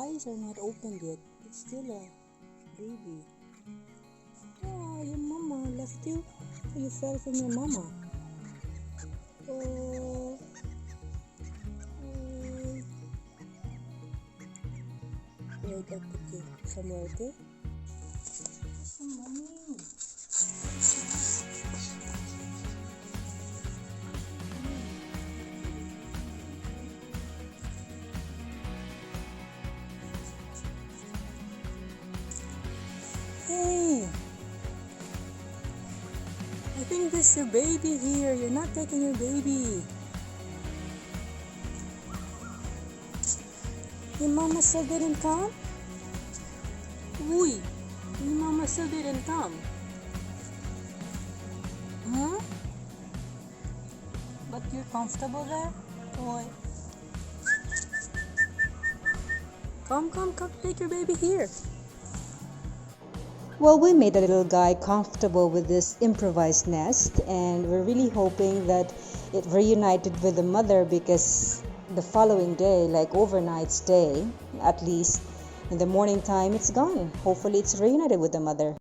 eyes are not opened yet. It's still a baby. Oh, your mama left you. You fell from your mama. Oh, wait, I'll put you somewhere, okay? Mommy. Hey, I think there's your baby here. You're not taking your baby. Your mama still didn't come? Uy, your mama still didn't come. Huh? But you're comfortable there? Boy. Come, take your baby here. Well, we made the little guy comfortable with this improvised nest, and we're really hoping that it reunited with the mother, because the following day, like overnight stay, at least in the morning time, it's gone. Hopefully it's reunited with the mother.